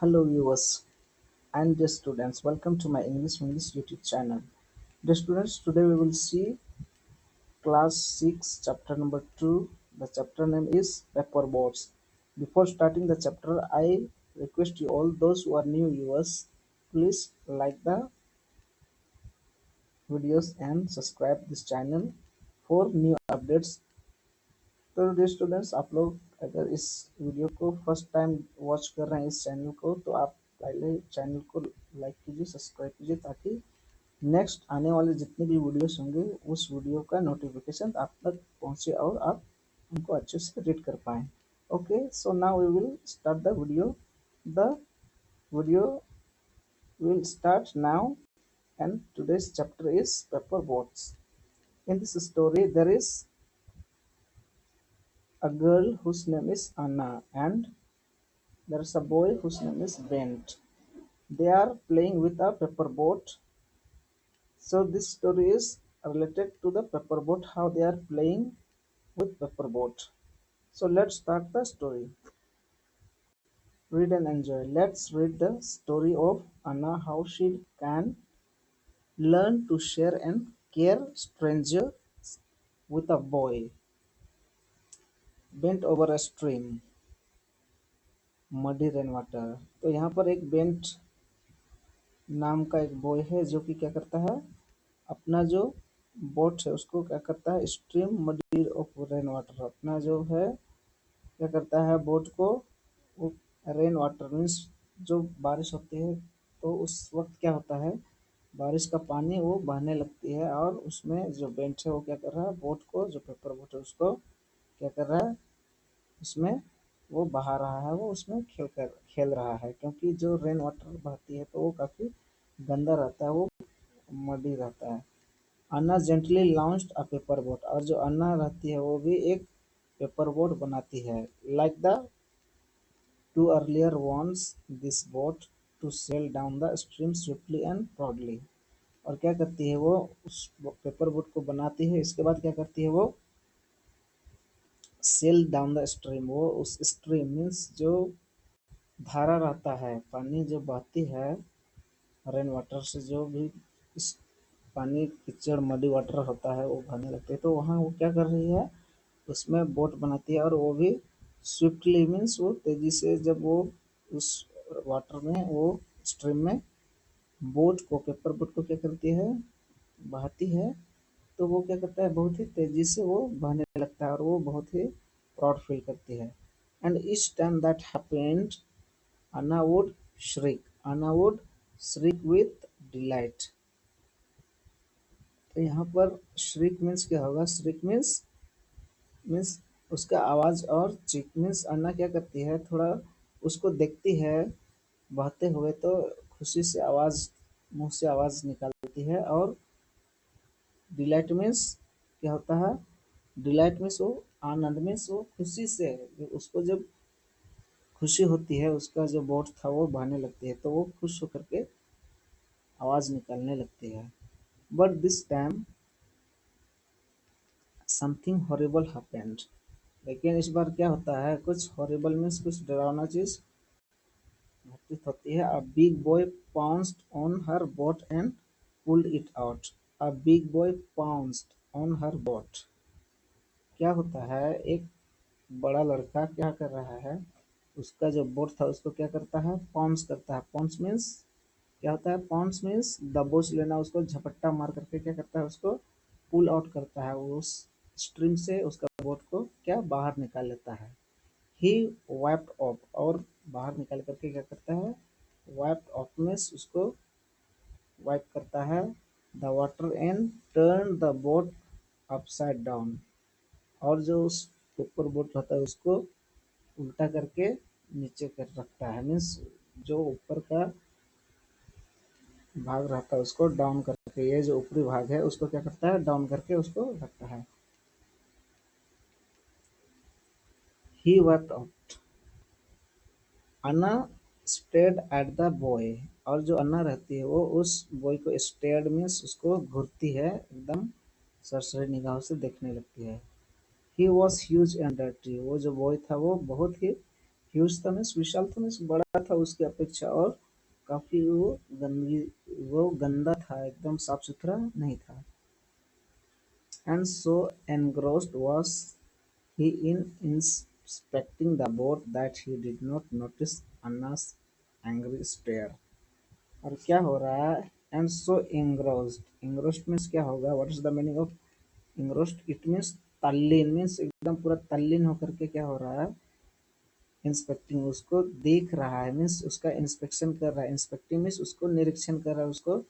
Hello viewers and dear students, welcome to my English YouTube channel. Dear students, today we will see class 6 chapter number 2. The chapter name is paper boats. Before starting the chapter, I request you all those who are new viewers, please like the videos and subscribe this channel for new updates. तो dear students, आप लोग अगर इस video को first time watch कर रहे हैं इस चैनल को, तो आप पहले चैनल को लाइक कीजिए, सब्सक्राइब कीजिए, ताकि नेक्स्ट आने वाले जितने भी वीडियोस होंगे उस वीडियो का नोटिफिकेशन आप तक पहुंचे और आप उनको अच्छे से रीड कर पाएँ। Okay, so now we will start the video. The video will start now, and today's chapter is paper boats. In this story, there is a girl whose name is Anna, and there's a boy whose name is Bent. They are playing with a paper boat. So this story is related to the paper boat, how they are playing with paper boat. So let's start the story. Read and enjoy. Let's read the story of Anna, how she can learn to share and care stranger with a boy bent over a stream, muddy rainwater. तो यहाँ पर एक bent नाम का एक boy है जो कि क्या करता है, अपना जो बोट है उसको क्या करता है, stream muddy of rain water, अपना जो है क्या करता है बोट को, वो रेन वाटर मीन्स जो बारिश होती है तो उस वक्त क्या होता है, बारिश का पानी वो बहने लगती है और उसमें जो बेंच है वो क्या कर रहा है, बोट को, जो पेपर बोट है उसको क्या कर रहा है, उसमें वो बहा रहा है, वो उसमें खेल रहा है, क्योंकि जो रेन वाटर बहती है तो वो काफ़ी गंदा रहता है, वो मडी रहता है। Anna gently launched a paper boat, और जो अन्ना रहती है वो भी एक पेपर बोट बनाती है। Like the two earlier wants this boat to sail down the stream swiftly and proudly. और क्या करती है वो, उस पेपर बोट को बनाती है, इसके बाद क्या करती है वो, सेल डाउन द स्ट्रीम, वो उस स्ट्रीम मीन्स जो धारा रहता है, पानी जो बहती है रेन वाटर से, जो भी इस पानी कीचड़ मडी वाटर होता है वो बहने लगते हैं, तो वहाँ वो क्या कर रही है, उसमें बोट बनाती है, और वो भी स्विफ्टली मीन्स वो तेजी से, जब वो उस वाटर में, वो स्ट्रीम में बोट को, पेपर बोट को क्या करती है, बहाती है, तो वो क्या करता है, बहुत ही तेजी से वो बहने लगता है और वो बहुत ही प्राउड फील करती है। And each time that happened Anna would shriek. Anna would shriek with delight. तो यहाँ पर श्रिक मीन्स क्या होगा, श्रिक मीन्स उसका आवाज, और चीक मीन्स अन्ना क्या करती है, थोड़ा उसको देखती है बहते हुए तो खुशी से आवाज, मुंह से आवाज निकालती है। और डिलाइट मीन्स क्या होता है, डिलाइट मीन्स वो आनंद, मीन्स वो खुशी से, उसको जब खुशी होती है, उसका जो बोट था वो बहने लगती है तो वो खुश होकर के आवाज निकालने लगती है। But this time something horrible happened, लेकिन इस बार क्या होता है, कुछ हॉरिबल मीन्स कुछ डरावना चीज घटित होती है। A big boy pounced on her boat and pulled it out. A big boy pounced on her boat, क्या होता है, एक बड़ा लड़का क्या कर रहा है, उसका जो बोट था उसको क्या करता है, पाउंस करता है। पाउंस मीन्स क्या होता है, पाउंस मीन्स दबोच लेना, उसको झपट्टा मार करके क्या करता है, उसको पुल आउट करता है, वो उस स्ट्रीम से उसका बोट को क्या बाहर निकाल लेता है। ही वाइप्ड ऑफ, और बाहर निकाल करके क्या करता है, वाइप्ड ऑफ मीन्स उसको वाइप करता है, the water and turn the boat upside down, और जो उस पेपर बोट रहता है उसको उल्टा करके नीचे कर रखता है, मीन्स जो ऊपर का भाग रहता है उसको डाउन करके, ये जो ऊपरी भाग है उसको क्या करता है, डाउन करके उसको रखता है। He worked out, Anna stayed at the boy, और जो अन्ना रहती है वो उस बॉय को, स्टेड मीन्स उसको घूरती है, एकदम सरसरी निगाहों से देखने लगती है। He was huge and dirty, वो जो बॉय था वो बहुत ही ह्यूज था मीन्स विशाल था मीन्स बड़ा था उसकी अपेक्षा, और काफी वो गंदा था, एकदम साफ सुथरा नहीं था। And so engrossed was he in inspecting the boat that he did not notice Anna's angry stare. और क्या हो रहा है? And so engrossed means क्या होगा? What is the meaning of engrossed? It means तल्लीन, means एकदम पूरा तल्लीन होकर के क्या हो रहा है? इंस्पेक्टिंग, उसको देख रहा है, मीन्स उसका इंस्पेक्शन कर रहा है। इंस्पेक्टिंग मीन्स उसको निरीक्षण कर रहा है, उसको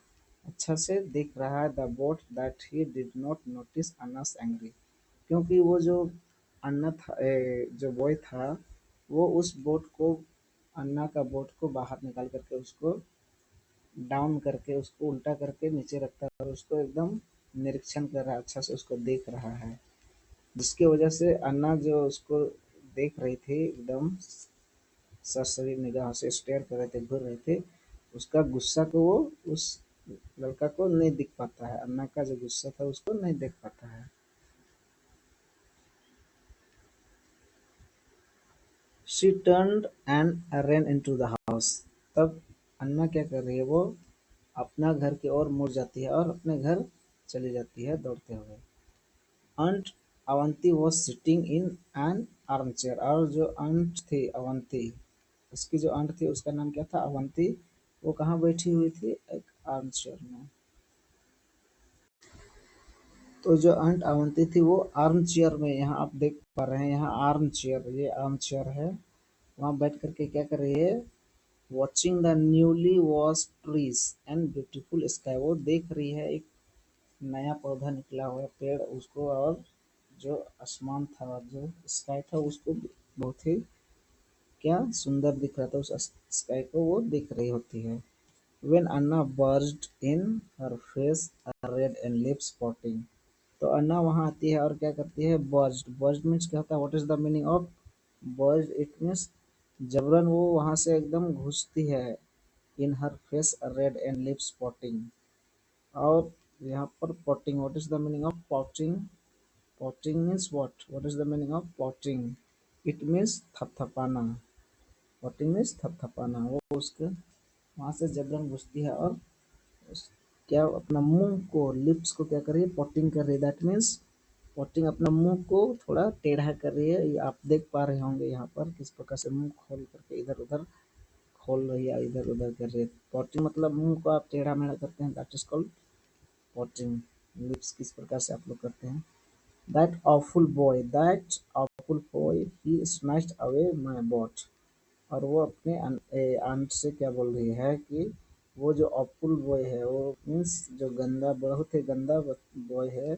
अच्छा से देख रहा है। The boat that he did not notice Anna's angry, क्योंकि वो जो अन्ना था, जो बॉय था, वो उस बोट को, अन्ना का बोट को बाहर निकाल करके उसको डाउन करके, उसको उल्टा करके नीचे रखता है और उसको एकदम निरीक्षण कर रहा है, अच्छा से उसको देख रहा है। जिसकी वजह से अन्ना जो उसको देख रही थी एकदम सरसरी निगाह से स्टेयर कर रहे थे, घूर रहे थे, उसका गुस्सा को वो उस लड़का को नहीं दिख पाता है। अन्ना का जो गुस्सा था उसको नहीं देख पाता है। She turned and ran into the house। तब अन्ना क्या कर रही है, वो अपना घर की ओर मुड़ जाती है और अपने घर चली जाती है दौड़ते हुए। Aunt Avanti was sitting in an armchair. और जो आंट थी अवंती, उसकी जो आंट थी उसका नाम क्या था, अवंती, वो कहाँ बैठी हुई थी, एक आर्म चेयर में। तो जो आंट अवंती थी वो आर्म चेयर में, यहाँ आप देख पा रहे हैं, यहाँ आर्म चेयर, ये आर्म चेयर है, वहाँ बैठ करके क्या कर रही है, watching the newly wash trees and beautiful sky. वो देख रही है एक नया पौधा निकला हुआ पेड़ उसको, और जो आसमान था, जो स्काई था, उसको बहुत ही क्या सुंदर दिख रहा था, उस स्काई को वो देख रही होती है। When Anna burst in, her face red and lips spotting। तो अन्ना वहां आती है और क्या करती है, बर्स्ट। बर्स्ट मीन्स क्या होता है, what is the meaning of burst? It means जबरन वो वहां से एकदम घुसती है। In her face red and lip spotting. और यहाँ पर patting, what is the meaning of patting? Patting means what is the meaning of patting? It means थपथपाना। पॉटिंग मीन्स थपथपाना। वो उसके वहां से जबरन घुसती है और क्या अपना मुंह को, लिप्स को क्या कर रही है, पॉटिंग कर रही है। दैट मीन्स पॉटिंग, अपना मुंह को थोड़ा टेढ़ा कर रही है। ये आप देख पा रहे होंगे यहाँ पर किस प्रकार से मुंह खोल करके इधर उधर खोल रही है, इधर उधर कर रही है। पॉटिंग मतलब मुंह को आप टेढ़ा मेढ़ा करते हैं, that is called pouting. Lips किस प्रकार से आप लोग करते हैं। That awful boy he snatched away my boat. और वो अपने आंट से क्या बोल रही है कि वो जो अपुल बॉय है, वो मीन्स जो गंदा, बहुत ही गंदा बॉय है,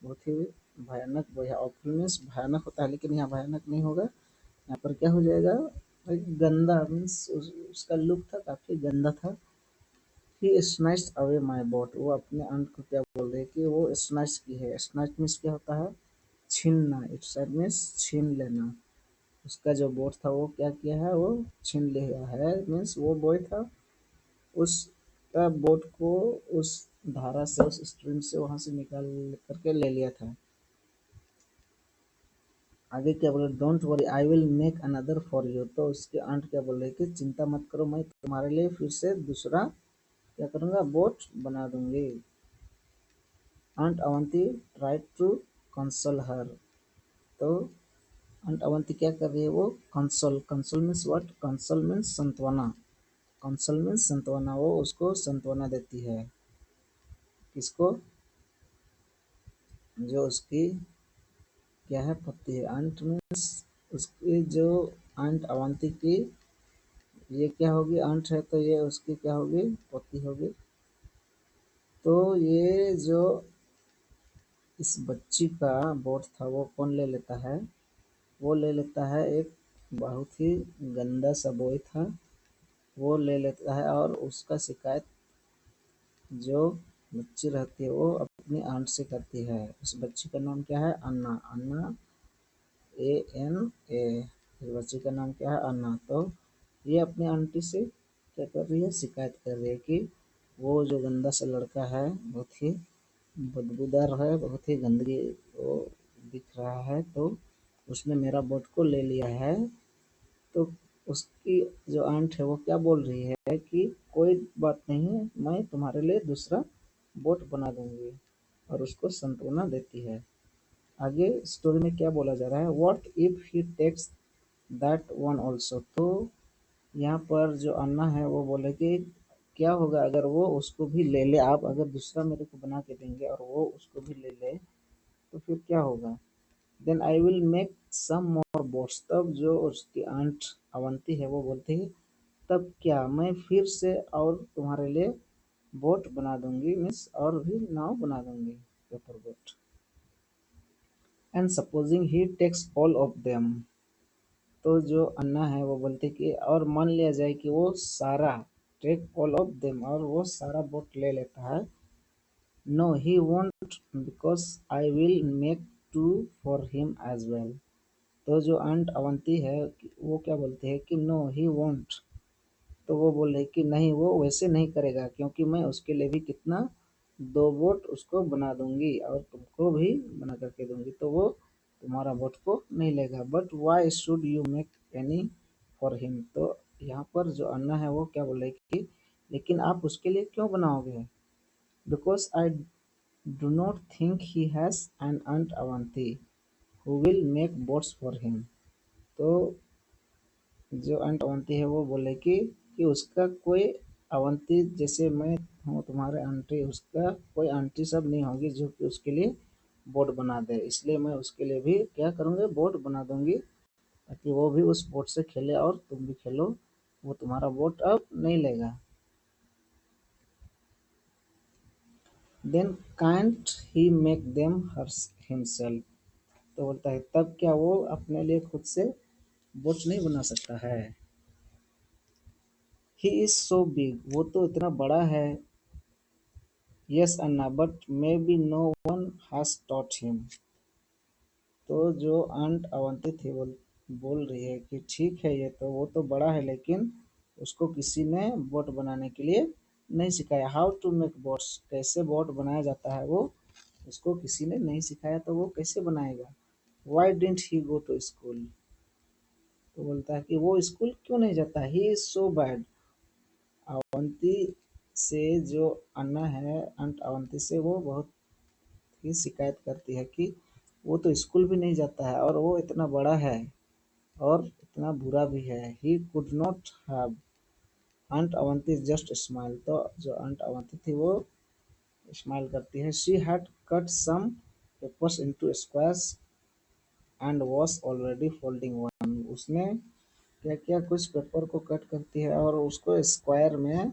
बहुत ही भयानक बॉय है। अपुल मीन्स भयानक होता है, लेकिन यहाँ भयानक नहीं होगा, यहाँ पर क्या हो जाएगा, एक गंदा मीन्स उसका लुक था काफी गंदा था। ही स्नैच्ड अवे माय बॉट। वो अपने आंट को क्या बोल रही है कि वो स्नैच की है। स्नैच मीन्स क्या होता है, छीनना। इट्स मीन्स छीन लेना। उसका जो बोट था वो क्या किया है, वो छीन लिया है, मीन्स वो बॉय था, उस बोट को उस धारा से, उस स्ट्रीम से वहां से निकाल करके ले लिया था। आगे क्या बोले, don't worry I will make another for you. तो उसके आंट क्या बोल रहे कि चिंता मत करो, मैं तुम्हारे लिए फिर से दूसरा क्या करूंगा, बोट बना दूंगी। Aunt Avanti try to console her. तो आंट अवंती क्या कर रही है, वो console, console means what, console means संतवना। कंसोल मीन्स संतवना, वो उसको संतवना देती है। किसको, जो उसकी क्या है, पति है। आंट मीन्स उसकी जो आंट अवंती की, ये क्या होगी, आंट है तो ये उसकी क्या होगी, पति होगी। तो ये जो इस बच्ची का बोट था वो कौन ले लेता है, वो ले लेता है एक बहुत ही गंदा सा बॉय था, वो ले लेता है और उसका शिकायत जो बच्ची रहती है वो अपनी आंट से करती है। उस बच्ची का नाम क्या है, अन्ना। अन्ना, ANA। इस बच्ची का नाम क्या है, अन्ना। तो ये अपनी आंटी से क्या कर रही है, शिकायत कर रही है कि वो जो गंदा सा लड़का है, बहुत ही बदबूदार है, बहुत ही गंदगी वो दिख रहा है, तो उसने मेरा बोट को ले लिया है। तो उसकी जो आंट है वो क्या बोल रही है कि कोई बात नहीं, मैं तुम्हारे लिए दूसरा बोट बना दूंगी, और उसको सांत्वना देती है। आगे स्टोरी में क्या बोला जा रहा है, what if he takes that one also. तो यहाँ पर जो अन्ना है वो बोले कि क्या होगा अगर वो उसको भी ले ले, आप अगर दूसरा मेरे को बना के देंगे और वो उसको भी ले ले तो फिर क्या होगा। Then I will make some more boats. तब जो उसकी आंट अवंती है वो बोलती है, तब क्या मैं फिर से और तुम्हारे लिए बोट बना दूंगी, मीन्स और भी नाव बना दूंगी, paper boat. And supposing he takes all of them. तो जो अन्ना है वो बोलती कि और मान लिया जाए कि वो सारा, टेक ऑल ऑफ देम, और वो सारा बोट ले लेता है। No he won't because I will make two for him as well. तो जो आंट अवंती है वो क्या बोलती है कि नो ही वोंट। तो वो बोल रही कि नहीं, वो वैसे नहीं करेगा, क्योंकि मैं उसके लिए भी कितना, दो बोट उसको बना दूंगी और तुमको भी बना करके दूंगी, तो वो तुम्हारा बोट को नहीं लेगा। But why should you make any for him. तो यहाँ पर जो अन्ना है वो क्या बोल रही कि लेकिन आप उसके लिए क्यों बनाओगे। Because I do not think he has an aunt Avanti who will make boats for him. तो जो अंट अवंती है वो बोले कि उसका कोई अवंती जैसे मैं हूँ तुम्हारे आंटी, उसका कोई आंटी सब नहीं होगी जो कि उसके लिए बोट बना दे, इसलिए मैं उसके लिए भी क्या करूँगी, बोट बना दूंगी, ताकि वो भी उस बोट से खेले और तुम भी खेलो, वो तुम्हारा बोट अब नहीं लेगा। Then can't he make them himself. तो बोलता है तब क्या वो अपने लिए खुद से बोट नहीं बना सकता है। ही इज सो बिग, वो तो इतना बड़ा है। Yes Anna, but maybe no one has taught him. तो जो आंट अवंती थी वो बोल रही है कि ठीक है, ये तो वो तो बड़ा है, लेकिन उसको किसी ने बोट बनाने के लिए नहीं सिखाया। हाउ टू मेक बोट्स, कैसे बोट बनाया जाता है वो उसको किसी ने नहीं सिखाया, तो वो कैसे बनाएगा। Why didn't he go to school. तो बोलता है कि वो स्कूल क्यों नहीं जाता। He is so bad. Avanti से जो अन्ना है, अंट अवंती से वो बहुत ही शिकायत करती है कि वो तो स्कूल भी नहीं जाता है और वो इतना बड़ा है और इतना बुरा भी है। He could not have. Aunt Avanti just smile. तो जो अंट अवंती थी वो स्माइल करती है। She had cut some papers into squares and was already folding one. उसने क्या किया, कुछ पेपर को कट करती है और उसको स्क्वायर में,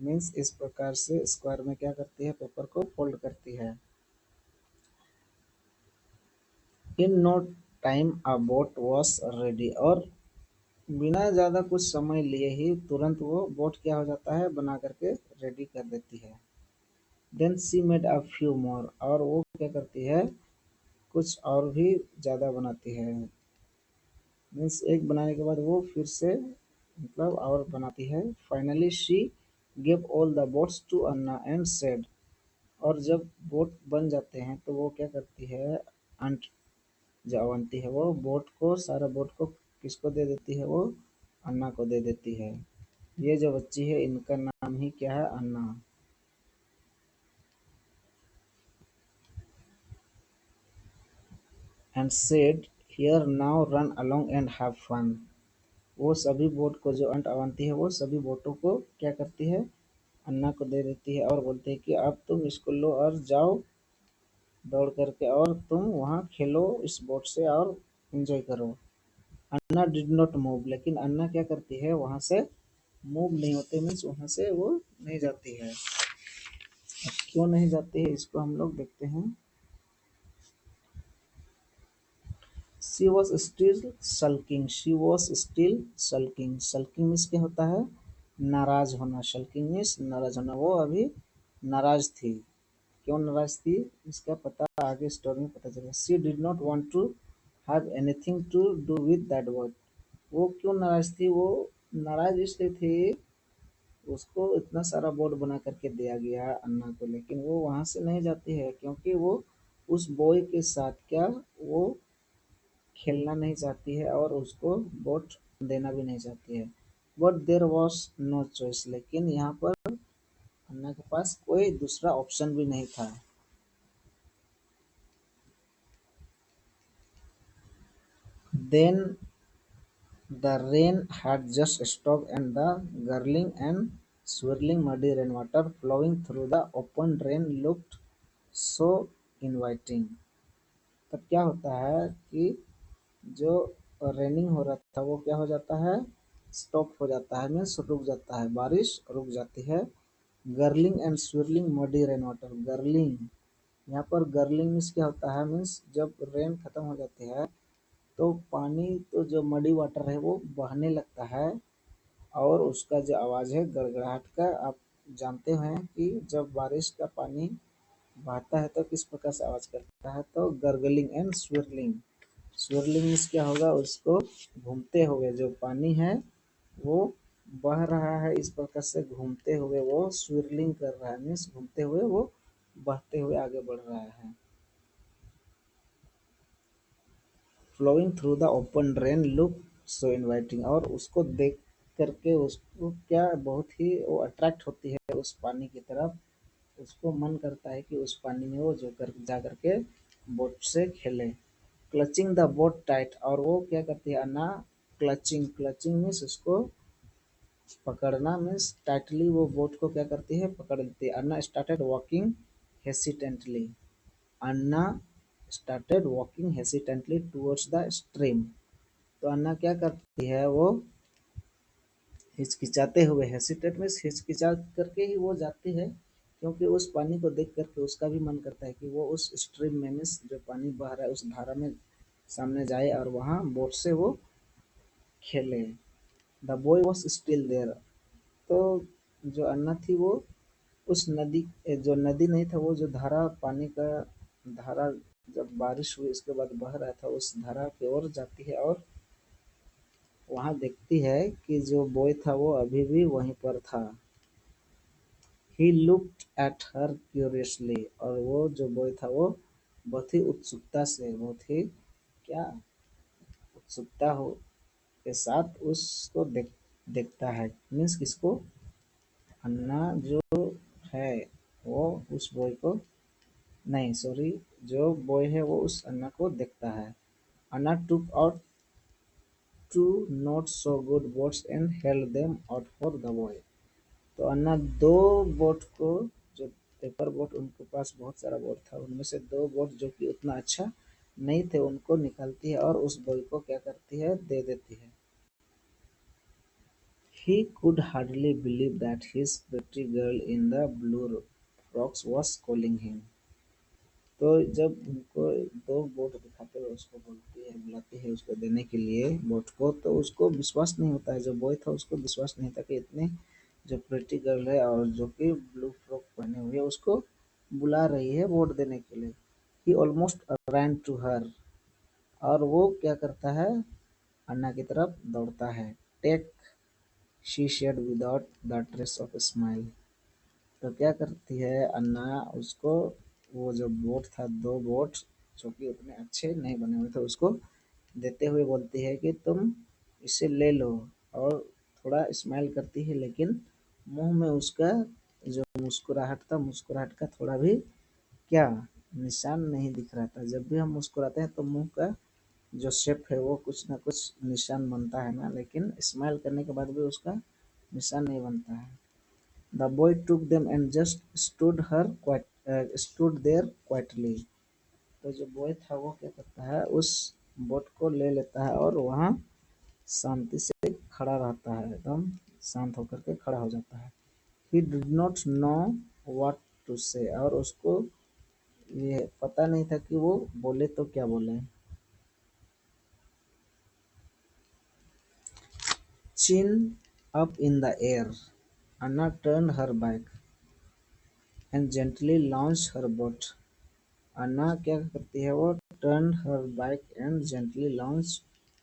मीन्स इस प्रकार से स्क्वायर में क्या करती है, पेपर को फोल्ड करती है। In no time a boat was ready. और बिना ज़्यादा कुछ समय लिए ही तुरंत वो बोट क्या हो जाता है, बना करके रेडी कर देती है। Then she made a few more. और वो क्या करती है, कुछ और भी ज़्यादा बनाती है। मीन्स एक बनाने के बाद वो फिर से मतलब और बनाती है। Finally she give all the boats to Anna and said. और जब बोट बन जाते हैं तो वो क्या करती है, अंट जो अवंती है वो बोट को, सारा बोट को किसको दे देती है, वो अन्ना को दे देती है। ये जो बच्ची है इनका नाम ही क्या है, Anna. And said here now run along and have fun. वो सभी बोट को, जो अंट अवंती है वो सभी बोटों को क्या करती है, अन्ना को दे देती है और बोलती है कि अब तुम इसको लो और जाओ दौड़ करके और तुम वहाँ खेलो इस बोट से और एंजॉय करो। अन्ना डिड नॉट मूव। लेकिन अन्ना क्या करती है, वहाँ से मूव नहीं होते, मीन्स वहाँ से वो नहीं जाती है। अब क्यों नहीं जाती है इसको हम लोग देखते हैं। She was still sulking. She was still sulking. Sulking means क्या होता है, नाराज होना। सल्किंग मीन्स नाराज होना। वो अभी नाराज थी। क्यों नाराज थी इसका पता आगे स्टोरी में पता चलेगा। She did not want to have anything to do with that word. वो क्यों नाराज थी, वो नाराज इसलिए थी, उसको इतना सारा बोर्ड बना करके दिया गया अन्ना को, लेकिन वो वहां से नहीं जाती है क्योंकि वो उस बॉय के साथ क्या, वो खेलना नहीं चाहती है और उसको बोट देना भी नहीं चाहती है। But there was no choice, लेकिन यहाँ पर अन्ना के पास कोई दूसरा ऑप्शन भी नहीं था। Then the rain had just stopped and the gurgling and swirling muddy rainwater flowing through the open drain looked so inviting। तब क्या होता है कि जो रेनिंग हो रहा था वो क्या हो जाता है, स्टॉप हो जाता है, मीन्स रुक जाता है, बारिश रुक जाती है। Gurgling and swirling muddy rain water, gurgling, यहाँ पर गर्लिंग मीन्स क्या होता है, मीन्स जब रेन खत्म हो जाती है तो पानी, तो जो मडी वाटर है वो बहने लगता है, और उसका जो आवाज़ है गड़गड़ाहट का, आप जानते हैं कि जब बारिश का पानी बहता है तो किस प्रकार से आवाज़ करता है, तो गर्गलिंग एंड स्विरलिंग। स्विरलिंग मीन्स क्या होगा, उसको घूमते हुए जो पानी है वो बह रहा है, इस प्रकार से घूमते हुए वो स्विरलिंग कर रहा है, मीन्स घूमते हुए वो बहते हुए आगे बढ़ रहा है। Flowing through the open drain look so inviting, और उसको देख करके उसको क्या बहुत ही वो अट्रैक्ट होती है उस पानी की तरफ, उसको मन करता है कि उस पानी में वो जो कर जा करके बोट से खेले। क्लचिंग द बोट टाइट, और वो क्या करती है अन्ना, क्लचिंग, क्लचिंग मीन्स उसको पकड़ना, मीन्स टाइटली वो बोट को क्या करती है, पकड़ लेती है। Anna started walking hesitantly, Anna started walking hesitantly towards the stream. तो अन्ना क्या करती है, वो हिचकिचाते हुए, हेसिटेट में हिचकिचा करके ही वो जाती है, क्योंकि उस पानी को देख करके उसका भी मन करता है कि वो उस स्ट्रीम में, मीन्स जो पानी बह रहा है उस धारा में सामने जाए और वहाँ बोट से वो खेले। The boy was still there, तो जो अन्ना थी वो उस नदी, जो नदी नहीं था, वो जो धारा पानी का धारा जब बारिश हुई उसके बाद बह रहा था उस धारा की ओर जाती है, और वहां देखती है कि जो बॉय था वो अभी भी वहीं पर था। He looked at her curiously, और वो जो बॉय था वो बहुत ही उत्सुकता से, बहुत ही क्या, उत्सुकता हो के साथ उसको देखता है, मीन्स किसको, अन्ना जो है वो उस बॉय को, नहीं सॉरी, जो बॉय है वो उस अन्ना को देखता है। Anna took out two not so good boats and held them out for the boy. तो अन्ना दो बोट को, जो पेपर बोट, उनके पास बहुत सारा बोट था, उनमें से दो बोट जो कि उतना अच्छा नहीं थे उनको निकालती है और उस बॉय को क्या करती है, दे देती है। He could hardly believe that his pretty girl in the blue frocks was calling him। तो जब उनको दो बोट दिखाते हुए उसको बोलती है, बुलाती है उसको देने के लिए बोट को, तो उसको विश्वास नहीं होता है, जो बॉय था उसको विश्वास नहीं था कि इतने जो प्रिटी गर्ल है और जो कि ब्लू फ्रॉक पहने हुए है उसको बुला रही है वोट देने के लिए। ही ऑलमोस्ट रैन टू हर, और वो क्या करता है, अन्ना की तरफ दौड़ता है। Take, she said without the trace of smile. तो क्या करती है अन्ना, उसको वो जो बोट था, दो बोट जो कि उतने अच्छे नहीं बने हुए थे, उसको देते हुए बोलती है कि तुम इसे ले लो, और थोड़ा स्माइल करती है, लेकिन मुंह में उसका जो मुस्कुराहट था, मुस्कुराहट का थोड़ा भी क्या निशान नहीं दिख रहा था। जब भी हम मुस्कुराते हैं तो मुंह का जो शेप है वो कुछ ना कुछ निशान बनता है ना, लेकिन स्माइल करने के बाद भी उसका निशान नहीं बनता है। The boy took them and just stood there quietly। तो जो बॉय था वो क्या करता है, उस बोट को ले लेता है और वहाँ शांति से खड़ा रहता है, एकदम शांत होकर के खड़ा हो जाता है। He did not know what to say, और उसको ये पता नहीं था कि वो बोले तो क्या बोले। Chin up in the air, Anna turned her back and gently launched her boat। अन्ना क्या करती है, वो turn her bike and gently launch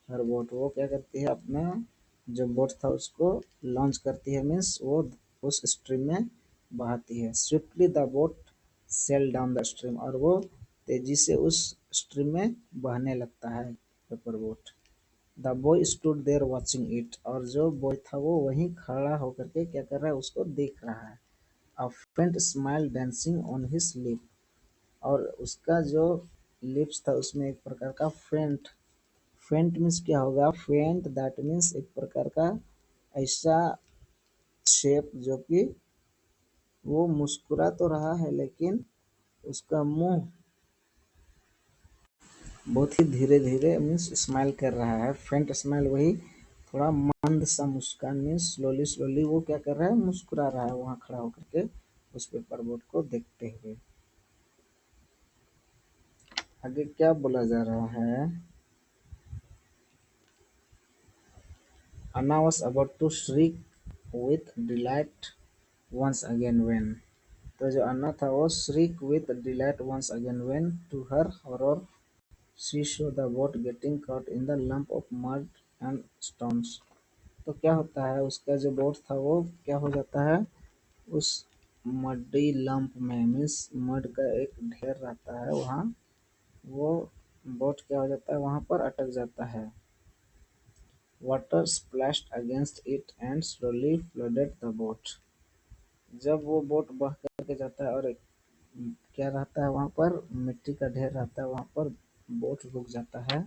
her boat, वो क्या करती है, अपना जो बोट था उसको लॉन्च करती है, मीन्स वो उस स्ट्रीम में बहाती है। Swiftly the boat sail down the stream, और वो तेजी से उस स्ट्रीम में बहने लगता है paper boat. The boy stood there watching it, और जो बॉय था वो वहीं खड़ा होकर के क्या कर रहा है, उसको देख रहा है। अ फेंट smile dancing on his lip, और उसका जो लिप्स था उसमें एक प्रकार का फेंट, फेंट मीन्स क्या होगा, फेंट दैट मीन्स एक प्रकार का ऐसा शेप जो कि वो मुस्कुरा तो रहा है लेकिन उसका मुंह बहुत ही धीरे धीरे मीन्स स्माइल कर रहा है। फेंट स्माइल वही थोड़ा मंद सा मुस्कान मीन्स स्लोली स्लोली वो क्या कर रहा है, मुस्कुरा रहा है वहां खड़ा होकर के उस पेपर बोट को देखते हुए। आगे क्या बोला जा रहा है, Anna was about to shriek with delight once again when, तो जो अन्ना था वो shriek with delight once again when to her horror she saw the boat getting caught in the lump of mud and stones। तो क्या होता है, उसका जो बोट था वो क्या हो जाता है, उस मड्डी लंप में मीन्स मड का एक ढेर रहता है वहाँ, वो बोट क्या हो जाता है वहाँ पर अटक जाता है। Water splashed against it and slowly flooded the boat, जब वो बोट बह करके जाता है और एक क्या रहता है वहाँ पर, मिट्टी का ढेर रहता है वहाँ पर, बोट रुक जाता है।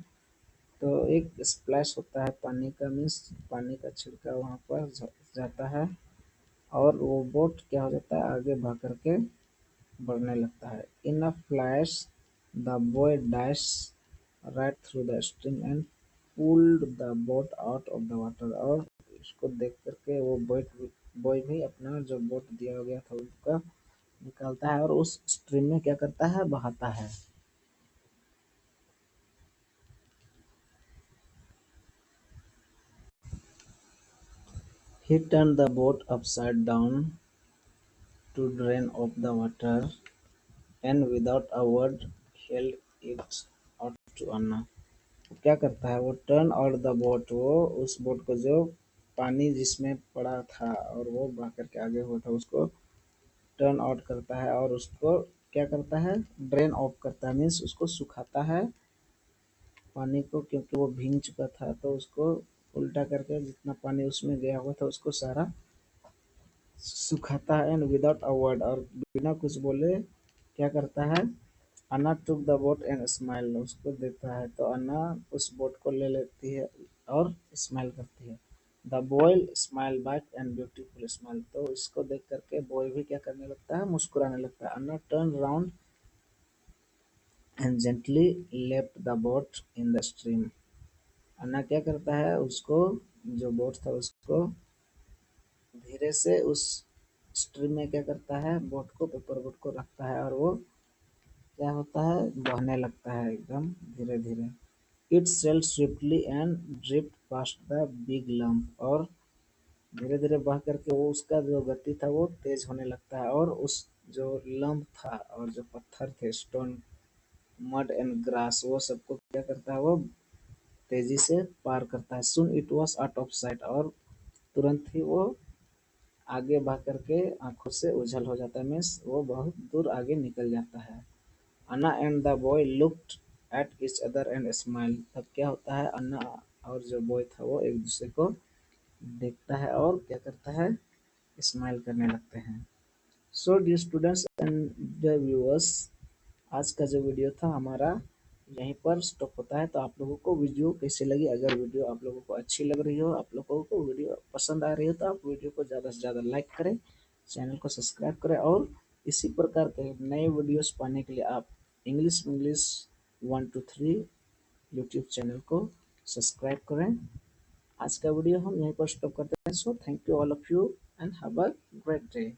तो एक स्प्लैश होता है पानी का मीन्स पानी का छिड़का वहाँ पर जाता है, और वो बोट क्या हो जाता है आगे भाग करके बढ़ने लगता है। In a flash the boy dash right through the stream and pulled the boat out of the water, और इसको देख करके वो बोट बॉय भी अपना जो बोट दिया गया था उसका निकालता है और उस स्ट्रीम में क्या करता है, बहाता है। He turned the boat upside down to drain off the water and without a word held it out to Anna। वो क्या करता है, वो टर्न और द बोट, वो उस बोट को जो पानी जिसमें पड़ा था और वो बह करके आगे हुआ था उसको टर्न आउट करता है और उसको क्या करता है, ड्रेन ऑफ करता है मीन्स उसको सुखाता है पानी को, क्योंकि वो भीग चुका था तो उसको उल्टा करके जितना पानी उसमें गया हुआ था उसको सारा सुखाता है। एंड विदाउट अ वर्ड, और बिना कुछ बोले क्या करता है, Anna took the boat and smile, उसको देता है तो अन्ना उस बोट को ले लेती है और स्माइल करती है। The boy smile back and beautiful smile, तो इसको देख करके बॉय भी क्या करने लगता है, मुस्कुराने लगता है। Anna turn round and gently left the boat in the stream, Anna क्या करता है, उसको जो बोट था उसको धीरे से उस स्ट्रीम में क्या करता है, बोट को पेपर बोट को रखता है और वो क्या होता है, बहने लगता है एकदम धीरे धीरे। It sailed swiftly and drift past the big lump, और धीरे धीरे बह करके वो उसका जो गति था वो तेज होने लगता है और उस जो लंप था और जो पत्थर थे स्टोन मड एंड ग्रास वो सबको क्या करता है, वो तेजी से पार करता है। Soon it was out of site, और तुरंत ही वो आगे बह करके आंखों से ओझल हो जाता है मीन्स वो बहुत दूर आगे निकल जाता है। Anna and the boy looked at each other and smile, तब क्या होता है, अन्ना और जो बॉय था वो एक दूसरे को देखता है और क्या करता है, स्माइल करने लगते हैं। So dear students and dear viewers, आज का जो वीडियो था हमारा यहीं पर स्टॉप होता है। तो आप लोगों को वीडियो कैसी लगी, अगर वीडियो आप लोगों को अच्छी लग रही हो, आप लोगों को वीडियो पसंद आ रही हो, तो आप वीडियो को ज़्यादा से ज़्यादा लाइक करें, चैनल को सब्सक्राइब करें, और इसी प्रकार के नए वीडियोस पाने के लिए आप इंग्लिश इंग्लिश 1 2 3 यूट्यूब चैनल को सब्सक्राइब करें। आज का वीडियो हम यहीं पर स्टॉप करते हैं। So thank you all of you and have a great day.